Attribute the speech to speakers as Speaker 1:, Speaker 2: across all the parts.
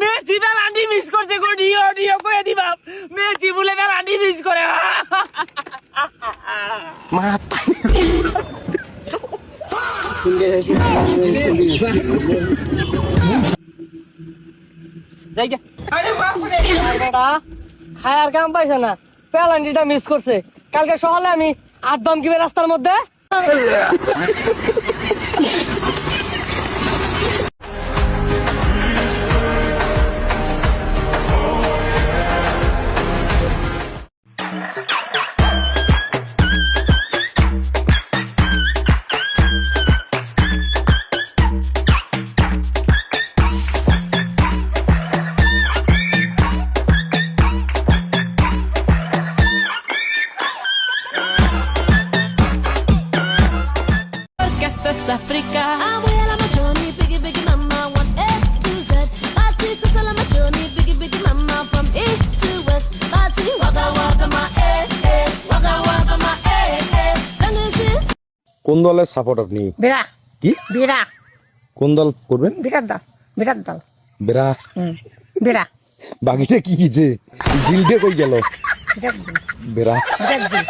Speaker 1: Messi বেলান্ডি miss করছে গো, deo deo কয়ে দিবা। মেসি বলে বেলান্ডি মিস করে।
Speaker 2: খায়ার কাম পাইছে না, পেলান্ডিটা মিস করছে। কালকে সকালে আমি 8 দম কিবে রাস্তার মধ্যে।
Speaker 1: África.
Speaker 3: Abuela machoni, biggie biggie mama, 1 A to Z. Party so sala machoni, biggie biggie mama, from east to west. Party waka waka my waka waka my Song is this.
Speaker 4: কোন দলের support আপনি?
Speaker 2: বিরা
Speaker 4: কি
Speaker 2: বিরা
Speaker 4: কোন দল করবেন?
Speaker 2: বিরাট দল, বিরাট দল,
Speaker 4: বেরা
Speaker 2: বিরা
Speaker 4: বাকিটা কি কিছে জিলতে কই গেল?
Speaker 2: বিরাট দল,
Speaker 4: বেরা
Speaker 2: বিরাট দল।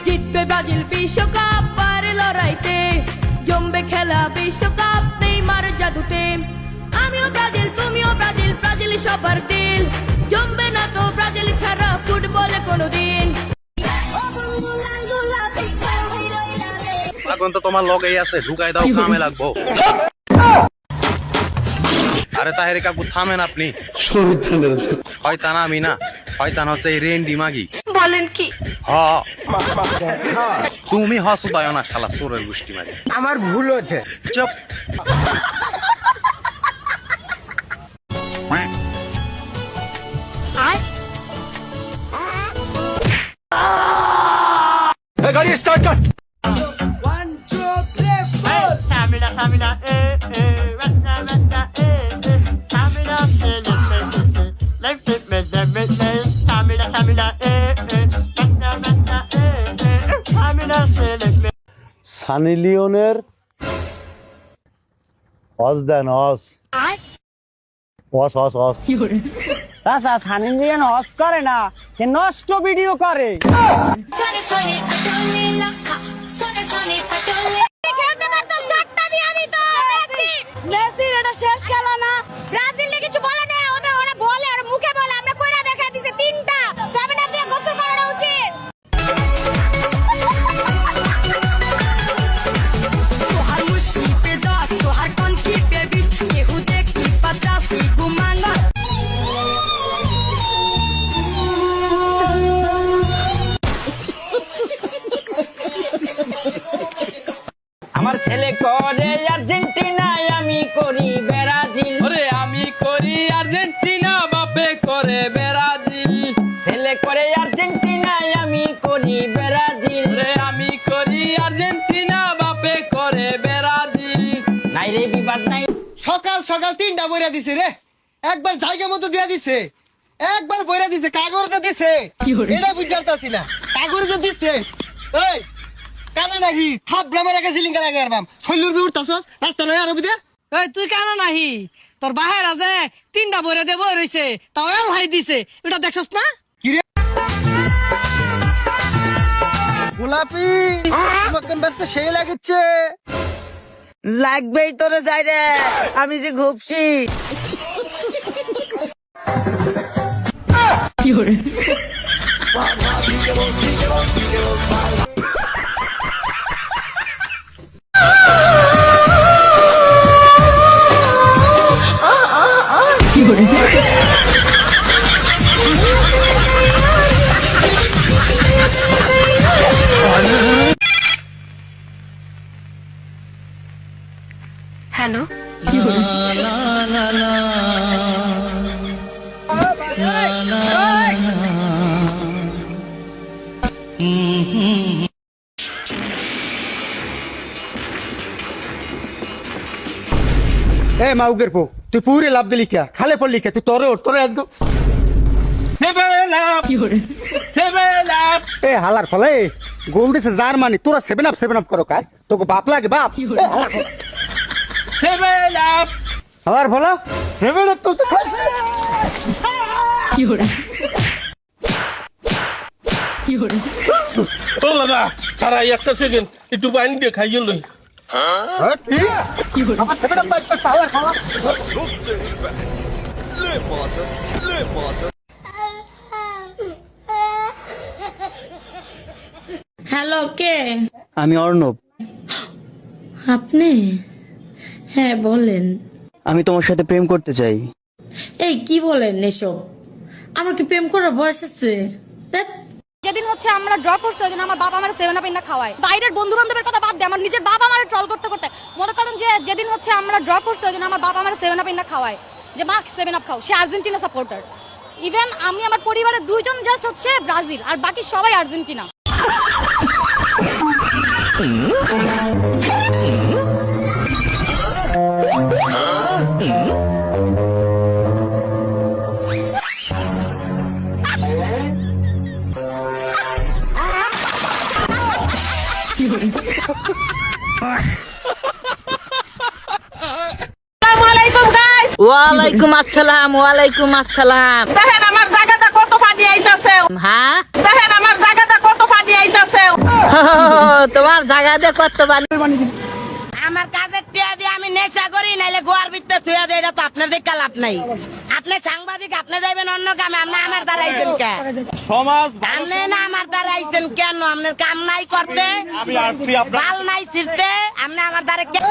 Speaker 3: জিতবে ব্রাজিল বিশ্বকাপ আর লড়াইতে, জমবে খেলা বিশ্বকাপ নেইমার জাদুতে। আমিও ব্রাজিল তুমিও ব্রাজিল, ব্রাজিল সবার দিল। জমবে না তো ব্রাজিল ছাড়া ফুটবলে কোনোদিন।
Speaker 5: এখন তো তোমার লগেই আছে, ঢুকাই দাও, কামে লাগবো। আরে তাহেরে কাকু থামেন আপনি। শয়তান আমি না, শয়তান হচ্ছে এই রেন্ডি মাগি।
Speaker 3: বলেন কি?
Speaker 5: তুমি হসুদায় না শালা চোরের গোষ্ঠী মাগি।
Speaker 6: আমার ভুল হচ্ছে।
Speaker 5: চুপ।
Speaker 4: গাড়ি স্টার্ট কর।
Speaker 1: Tamina, tamina, waka, waka, tamina, life it, tamina, tamina, waka, waka, tamina,
Speaker 4: Sunny লিওনের অস দেন অস অস অস অস।
Speaker 2: চাচা সানি লিওন হস করে না, সে নষ্ট ভিডিও করে।
Speaker 3: মেসির এটা শেষ খেলা না, ব্রাজিল নিয়ে কিছু বলে না। ওরা বলে আর মুখে বলে, আমরা কইরা দেখা দিছে 3টা 7 আপ দিয়ে গোসল করানো উচিত। তোহার মুছি পে 10, তোহার কোন কি পে 20, কেহু দেখি 85 গুমাঙ্গা।
Speaker 1: আমার ছেলে করে আর্জেন্টিনায়, আমি করি ব্রাজিল।
Speaker 5: ওরে আমি করি আর্জেন্টিনা, বাপে করে ব্রাজিল।
Speaker 1: ছেলে করে আর্জেন্টিনায়, আমি করি ব্রাজিল।
Speaker 5: ওরে আমি করি আর্জেন্টিনা, বাপে করে ব্রাজিল।
Speaker 1: নাই রে বিবাদ নাই।
Speaker 6: সকাল সকাল 3টা বইরা দিছে রে, একবার জায়গা মতো দিয়া দিছে, একবার বইরা দিছে, কাগজে দিছে। এটা বুঝারতাছি না, কাগজে দিছে। এই কানা নাকি থাপ ব্রামার আগে সিলিং লাগা আরবাম শৈলুর বি উঠতাছস রাস্তা নাই আর বুঝে।
Speaker 2: এই তুই কেন নাহি, তোর বাহের আছে 3টা বইরা দেব রইছে, তাও এল হাই দিছে, এটা দেখছস না?
Speaker 6: গোলাপি তোমাকে ব্যস্ত সেই লাগিচ্ছে।
Speaker 2: লাগবেই তোরে যাই রে, আমি যে ঘুপছি।
Speaker 3: হ্যালো,
Speaker 6: এ মাউগের পো, তুই পুরে লাভ দিলি কে, খালে পড়লি কে, তুই তোরে ওঠ, তোরে আজগো
Speaker 1: সেবেলা
Speaker 4: এ হালার ফলে গোল দিছে জার্মানি, তোরা 7 আপ করো কায় তোকে বাপ লাগে বাপ। হালার ফলে 7 আপ তো খাইছে।
Speaker 7: ও দাদা তারা একটা সেকেন্ড একটু পানি দিয়ে খাইয়ে লই।
Speaker 4: আমার 7 আপ তো হালার ফলে।
Speaker 8: হ্যালো, কে?
Speaker 9: আমি অর্ণব।
Speaker 8: আপনি? হ্যাঁ বলেন।
Speaker 9: আমি তোমার সাথে প্রেম করতে চাই।
Speaker 8: এই কি বলেন এসব? আমার কি প্রেম করার বয়স আছে? ধ্যাৎ।
Speaker 3: যেদিন হচ্ছে আমরা ড্র করছি ওই দিন আমার বাবা আমার 7 আপ না খাওয়ায়। বাইরের বন্ধু বান্ধবের কথা বাদ দিয়ে আমার নিজের বাবা আমার ট্রল করতে করতে মনে করেন যে যেদিন হচ্ছে আমরা ড্র করছি ওই দিন আমার বাবা আমার 7 আপ না খাওয়ায়, যে মা 7 আপ খাও। সে আর্জেন্টিনা সাপোর্টার। ইভেন আমি আমার পরিবারের 2 জন জাস্ট হচ্ছে ব্রাজিল, আর বাকি সবাই আর্জেন্টিনা।
Speaker 8: ওয়ালাইকুম আসসালাম। ওয়ালাইকুম আসসালাম।
Speaker 1: দেখেন আমার জায়গাটা কত পানি আইতাছে।
Speaker 8: হ্যাঁ,
Speaker 1: দেখেন আমার জায়গাটা কত পানি আইতাছে।
Speaker 8: তোমার জায়গাতে কত পানি?
Speaker 1: আমার কাজের টিয়া দিয়ে আমি নেশা করি, নাইলে গোয়ার ভিতরে থুয়া দেয়। এটা তো আপনার দিকে লাভ নাই। আপনি সাংবাদিক, আপনি যাইবেন অন্য কামে। আপনি আমার দ্বারা আইছেন কেন?
Speaker 7: সমাজ
Speaker 1: আপনি না আমার দ্বারা আইছেন কেন? আপনার কাম নাই করতে,
Speaker 7: আমি আসছি আপনার
Speaker 1: বাল নাই ছিড়তে। আপনি আমার দ্বারা কেন?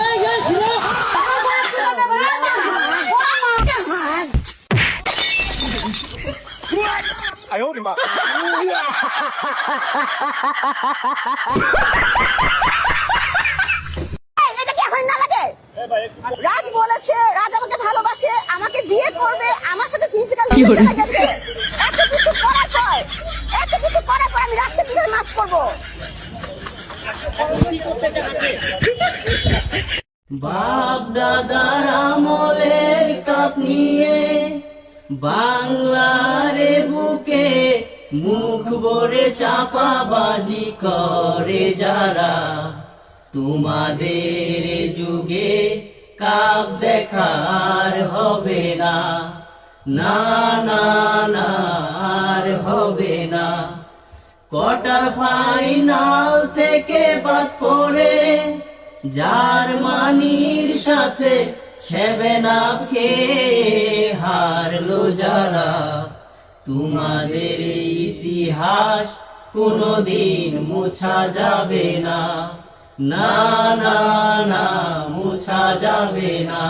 Speaker 3: এটা কি এখন না লাগে? রাজ বলেছে রাজ আমাকে ভালোবাসে, আমাকে বিয়ে করবে, আমার সাথে ফিজিক্যাল রিলেশনে গেছে। এত কিছু করার পর আমি রাজকে কিভাবে মাফ করব?
Speaker 9: বাপ দাদার আমলের কাপ নিয়ে বাংলারে বুকে মুখ ভরে চাপাবাজি করে যারা, তোমাদের যুগে কাপ দেখার হবে না, না না না আর হবে না। কোয়ার্টার ফাইনাল থেকে বাদ পড়ে জার্মানির সাথে 7 আপ খেয়ে হারলো যারা, তোমাদের এই ইতিহাস কোনোদিন মুছা যাবে না, না না না মুছা যাবে না।